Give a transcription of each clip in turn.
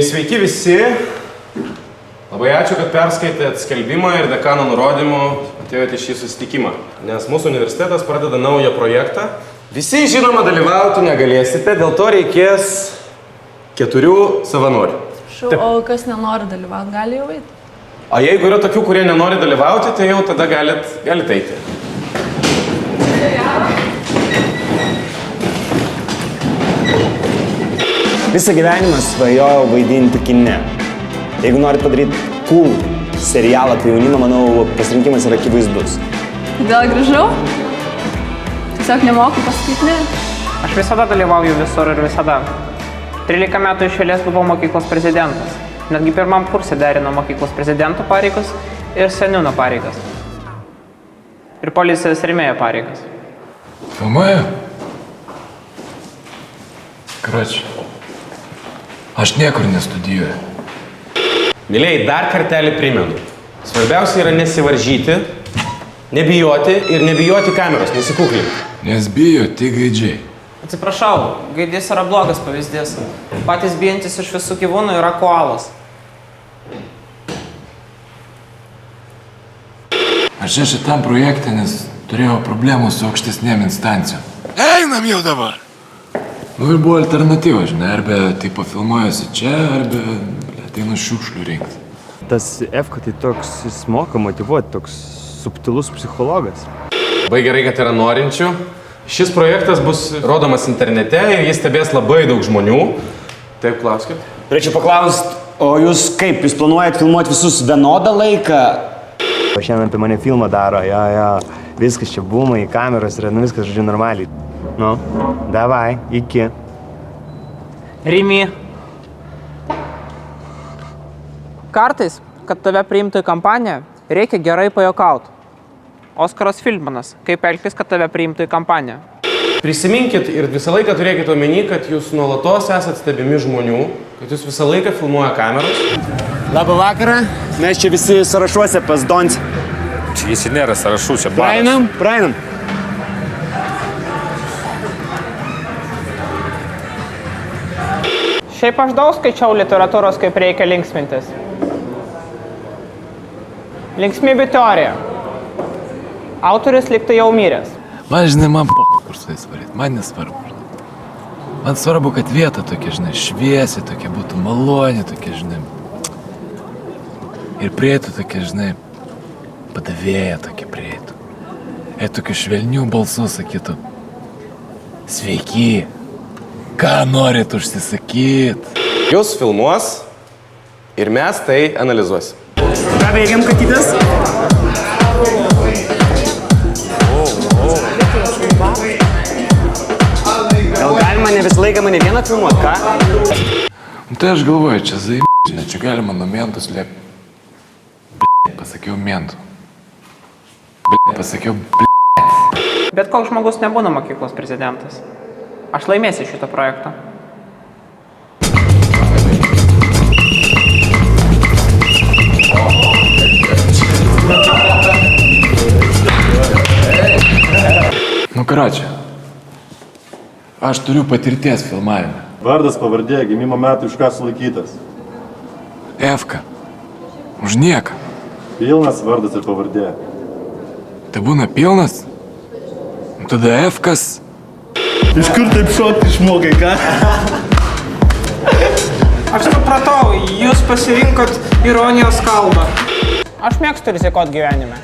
sveiki visi. Labai ačiū, kad perskaitėt skelbimą ir dekano nurodymų atėjote į šį susitikimą. Nes mūsų universitetas pradeda naują projektą. Visi, žinoma, dalyvauti negalėsite, dėl to reikės 4 savanorių. O kas nenori dalyvauti, gali jau eiti? O jeigu yra tokių, kurie nenori dalyvauti, tai jau tada galit eiti. Visą gyvenimą svajojau vaidinti kine. Jeigu norit padaryti cool serialą apie jaunimą, manau, pasirinkimas yra akivaizdus. Gal grįžau? Tiesiog nemoku pasakyti ne. Aš visada dalyvauju visur ir visada. 13 metų iš eilės buvau mokyklos prezidentas. Netgi pirmam kurse derino mokyklos prezidento pareigas ir seniūno pareigas. Ir policijos rėmėjo pareigas. Filmuoju? Kročiu. Aš niekur nestudijuoju. Mylėjai, dar kartelį primenu. Svarbiausia yra nesivaržyti, nebijoti ir nebijoti kameros, nesikuklinti. Nes bijo tik gaidžiai. Atsiprašau, gaidys yra blogas pavyzdys. Patys bijantis iš visų gyvūnų yra koalas. Aš čia šitam projekte, nes turėjau problemų su aukštesnėm instancijom. Einam jau dabar! Nu ir buvo alternatyva, žinai, arba tai pafilmuojuosi čia, arba ateinu šiukšlių rinkti. Tas F-ka tai toks, jis moka motyvuoti, toks subtilus psichologas. Labai gerai, kad yra norinčių. Šis projektas bus rodomas internete ir jis stebės labai daug žmonių. Taip, klauskit. Norėčiau paklausti, o jūs kaip, jūs planuojat filmuoti visus vienodą laiką? O šiandien apie mane filmą daro, jo, viskas čia bumai, kameros yra, nu viskas, žodžiu, normaliai. Nu, davai, iki. Rimi. Kartais, kad tave priimtų į kampaniją, reikia gerai pajuokauti. Oskaras Filmanas, kaip elgtis, kad tave priimtų į kampaniją. Prisiminkit ir visą laiką turėkite omeny, kad jūs nuolatos esat stebimi žmonių, kad jūs visą laiką filmuoja kameros. Labą vakarą, mes čia visi sąrašuose pas Doncį. Čia jis nėra sąrašų, čia baras. Praeinam. Šiaip aš daug skaičiau literatūros, kaip reikia linksmintis. Linksmybių teorija. Autorius liktai jau miręs. Man, žinai, man kur su jais varyti, man nesvarbu. Man svarbu, kad vieta tokia, žinai, šviesi, tokia būtų maloni, tokia, žinai. Ir prieitų tokia, žinai, padavėja tokia prieitų. Ir tokių švelnių balsų sakytų. Sveiki, ką norit užsisakyt? Jūs filmuos ir mes tai analizuosim. Ką veikiam, katytės? Gal galima ne visą laiką mane vieną filmuot, ką? Tai aš galvoju, čia žinai, čia galima nuo mentų slėpti. Pasakiau mentų. Pasakiau Bet koks žmogus nebūna mokyklos prezidentas. Aš laimėsiu šitą projektą. Nu, karočią. Aš turiu patirties filmavime. Vardas, pavardė, gimimo metai, už ką sulaikytas. F-ka. Už nieką. Pilnas vardas ir pavardė. Tai būna pilnas? Tada F-kas. Iš kur taip šokti išmokai, ką? Aš supratau, jūs pasirinkot ironijos kalbą. Aš mėgstu rizikuot gyvenime.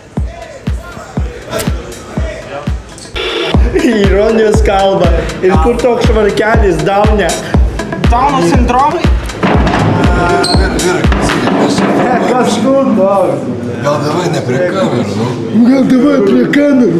Ironijos kalba. Ir kur toks švarkelis, Daunė? Dauno sindromai? Kažkur toks. Gal davai ne prie kamerų, nu? Gal davai prie kamerų.